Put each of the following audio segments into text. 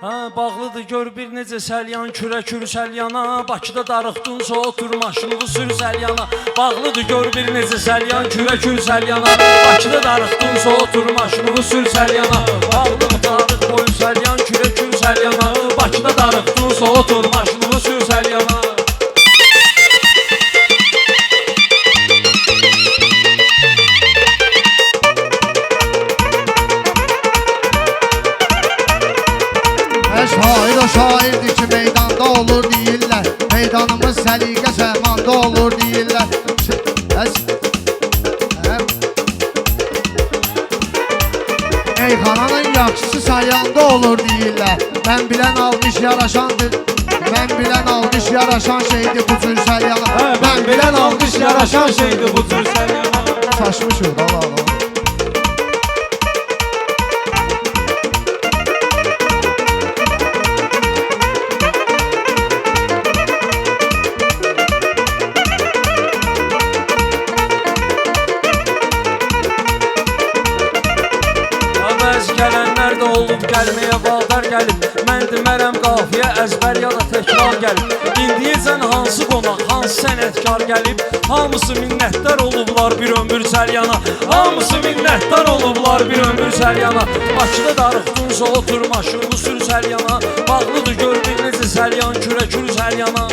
Bağlıdır gör bir necə səlyan, kürə səlyana. Bakıda darıxdınsa otur maşını sür səlyana. Bağlıdır gör bir necə səlyan, kürə səlyana. Bakıda darıxdınsa otur maşını sür səlyana. Bağlıdır darıq boyu səlyan, kürə səlyana. Bakıda darıxdınsa otur maşını sür səlyana. Şair o şairdir ki meydanda olur deyirlər. Meydanımız səliqə səmanda olur deyirlər. Meyxananın yaxşısı sayanda olur deyirlər. Mən bilən almış yaraşandır. Mən bilən almış yaraşan şeydir bu cür səlyana. Mən bilən almış yaraşan şeydir bu cür səlyana. Saçmışıq da Allah. Gələnlər də olub, gəlməyə vadar gəlib. Mən demərəm qafiyə əzbər ya da təkrar gəlib. İndiyəcən hansı qonaq, hansı sənətkar gəlib. Hamısı minnətdar olublar bir ömür səlyana. Hamısı minnətdar olublar bir ömür səlyana. Bakıda darıxdınsa otur maşını sür səlyana. Bağlıdır gör bir necə səlyan, kürə səlyana.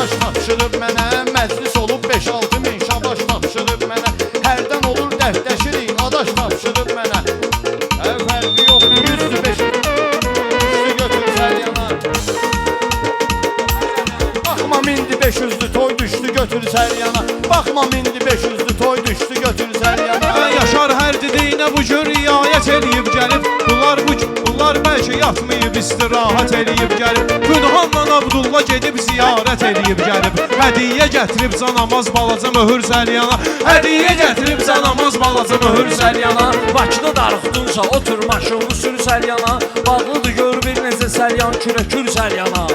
Tapşırıb mənə, məclis olub 5-6 min şabaş tapşırıb mənə. Hərdən olur dərdləşirik, adaş tapşırıb mənə. Fərqi yoxdur, 100-5 üstü götür səlyana. Baxma mindi 500'lü toy düşdü götür səlyana. Baxma mindi 500'lü toy düşdü götür səlyana. Yaşar hər dediyinə bu cür riayət eləyib gəlib. Bunlar bəlkə yatmayıb istirahat eləyib gəlib. Günhanla Abdullah gedib ziyarət eləyib gəlib. Hədiyyə gətirib canamaz balaca möhür səlyana. Hədiyyə gətirib canamaz balaca möhür səlyana. Bakıda darıxdınsa otur maşını sür səlyana. Bağlıdır gör bir necə səlyan, kürə səlyana.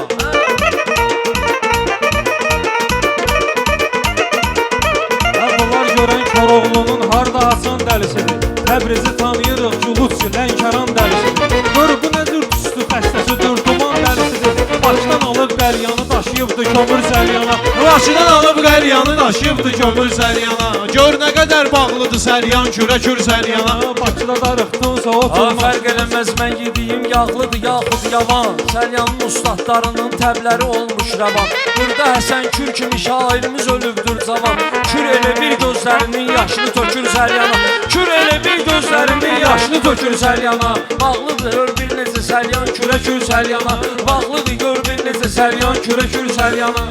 Bunlar görən Koroğlunun harda hasan dəlisidir. Təbrizi tanıyırıq ki, Lütfü Lənkəran dəlisidir. Gör bu nə cür tüstü xəstəsidir, duman dəlisidir. Bakıdan alıb qəlyanı daşıyıbdı kömür səlyana. Bakıdan alıb qəlyanı daşıyıbdı kömür səlyana. Gör nə qədər bağlıdır səlyan, kürə səlyana. Bakıda darıxdınsa oturma. Fərq eləməz mən yediyim yağlıdır yaxud yavan. Səlyanın ustadlarının təbləri olmuş rəvan. Burada Həsən Kür kimi şairimiz ölübdür cavan. Kür elə bir gözlərinin yaşını tökür səlyana. Kür elə bir gözlərinin yaşını tökür səlyana. Bağlıdır gör bir necə səlyan, kürə səlyana. Bağlıdır gör bir necə səlyan, kürə səlyana.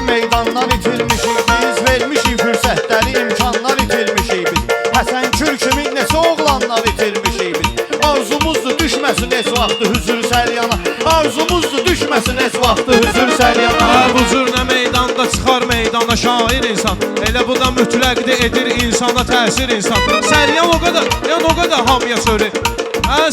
Meydanlar itirmişik biz, vermişik fürsətləri, imkanlar itirmişik biz. Həsən Kür kimi neçə oğlanlar itirmişik biz. Arzumuzdur düşməsin heç vaxtı hüzür səlyana. Arzumuzdur düşməsin heç vaxtı hüzür səlyana. Bu cür nə meydanda çıxar meydana şair insan. Elə bu da mütləqdir edir insana təsir insan. Səlyan o qədər hamıya çörək.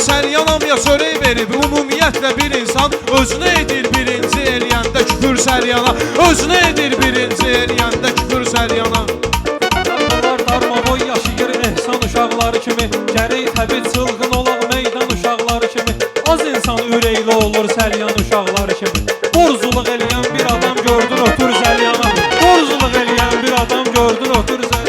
Səlyan hamıya çörək verib. Ümumiyyətlə bir insan özünə edir birinci eləyəndə küfür səlyana. Özünə edir birinci eləyəndə küfür səlyana. Bunlar darmaboy yaşayır ehsan uşaqları kimi. Gərək təbi çılğın olaq meydan uşaqları kimi. Az insan ürəkli olur səlyan uşaqları kimi. Borzuluq eləyən bir adam gördün otur səlyana. Borzuluq eləyən bir adam gördün otur səlyana.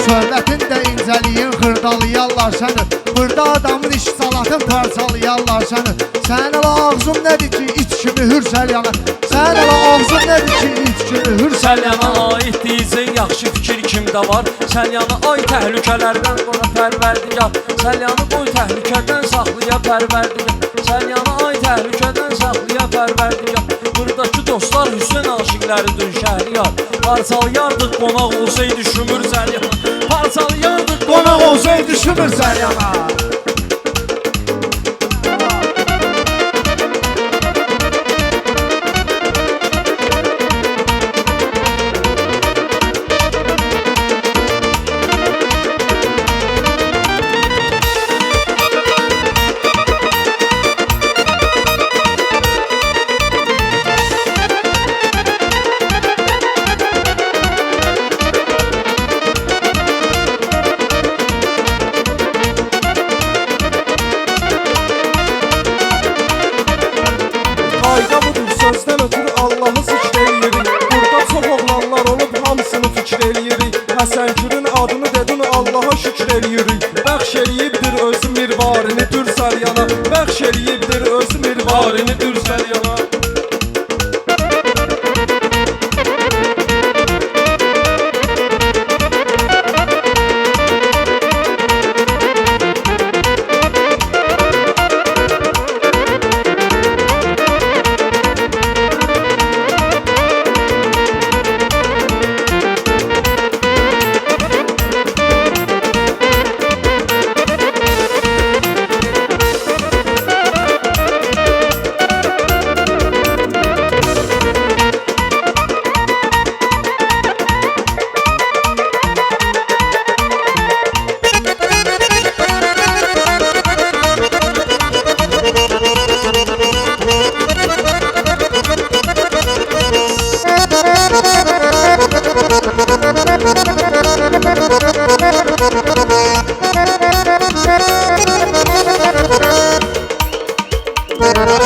Söhbətində incəliyin xırdalayarlar səni. Burada adamın iş salatın parçalayarlar səni. Sənin ağzın nədir ki, it kimi hürsəl yana. Sənin ağzın nədir ki, it kimi hürsəl yana. Səlyana aid diyecək yaxşı fikir kimdə var? Səlyana ay təhlükələrdən qora pərverdigar. Səlyanı qoy təhlükədən saxlaya pərverdigar. Səlyana ay təhlükədən saxlaya pərverdigar. Buradakı dostlar Hüseyn aşiqləridir şəhriyar. Parçalayardıq qonaq olsaydı şümür Səlyana. Parçalayardıq qonaq olsaydı şümür Səlyana. Qayda budur, sözdən ötürü Allahı zikr eləyirik. Burada çox oğlanlar olub, hamısını fikr eləyirik. Həsən Gürün adını dedin, Allaha şükür eləyirik. Bəxş eləyibdir özü mirvarini dür Səlyana. Bəxş eləyibdir özü mirvarini dür Səlyana.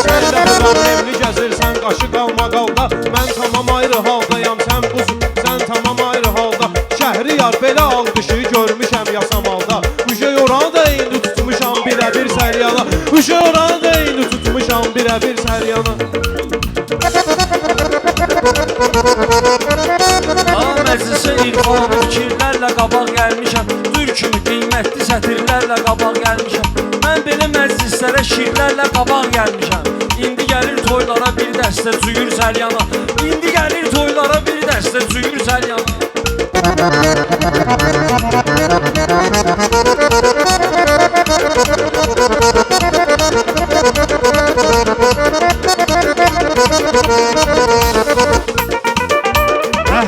Sən də buranın evli gəzirsən, qaşı qalma qalda. Mən tamam ayrı haldayam, sən buz, sən tamam ayrı halda. Şəhriyar belə alqışı görmüşəm yasamalda. Uşa yoran da indi tutmuşam birə-bir Səlyana. Uşa yoran da indi tutmuşam birə-bir Səlyana. Məclisə irfan fikirlərlə qabaq gəlmişəm. Türkümü qiymətli sətirlərlə qabaq gəlmişəm. Mən belə məclislərə şirlərlə qabaq gəlmişəm. İndi gəlir toylara bir dəstə cüyür Səlyana. İndi gəlir toylara bir dəstə cüyür Səlyana.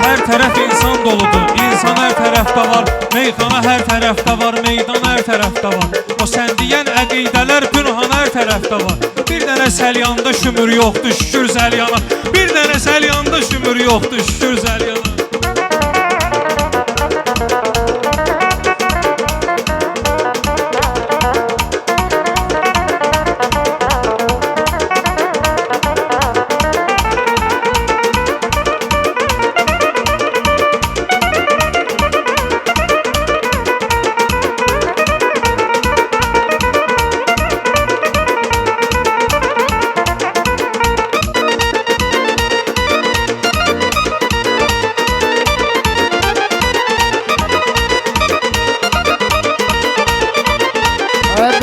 Hər tərəf insan doludur, insan hər tərəfdə var. Meyxana hər tərəfdə var, meydan hər tərəfdə var. O sən deyən əqidələr pünhan hər tərəfdə var. Bir dənə Səlyanda şümür yoxdur, şükür Səlyana. Bir dənə Səlyanda şümür yoxdur, şükür Səlyana.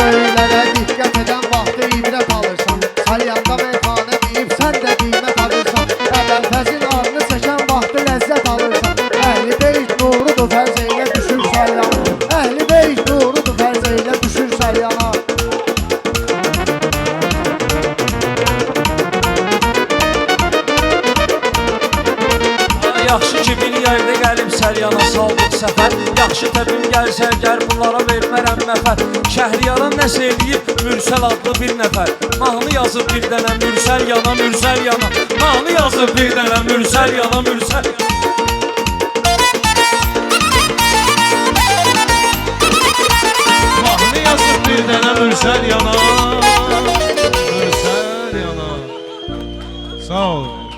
Böylələrə diqqət edən vaxtı ibrət alırsan. Səlyanda meyxanə deyib sən də qiymət alırsan. Əvvəlfəzin adını çəkən vaxtı ləzzət alırsan. Əhli beyt nurudur fərz eylə düşür Səlyana. Əhli beyt nurudur fərz eylə düşür Səlyana. Yaxşı ki bir yerdə gəlib Səlyana saldıq səfər. Yaxşı təbim gəlsə gəl bunlara vermərəm məfər. Şəhriyara nəsə eləyib Mürsəl adlı bir nəfər. Mahnı yazıb bir dənə Mürsəl yana, Mürsəl yana. Mahnı yazıb bir dənə Mürsəl yana, Mürsəl yana. Mahnı yazıb bir dənə Mürsəl yana. Mürsəl yana. Sağ ol.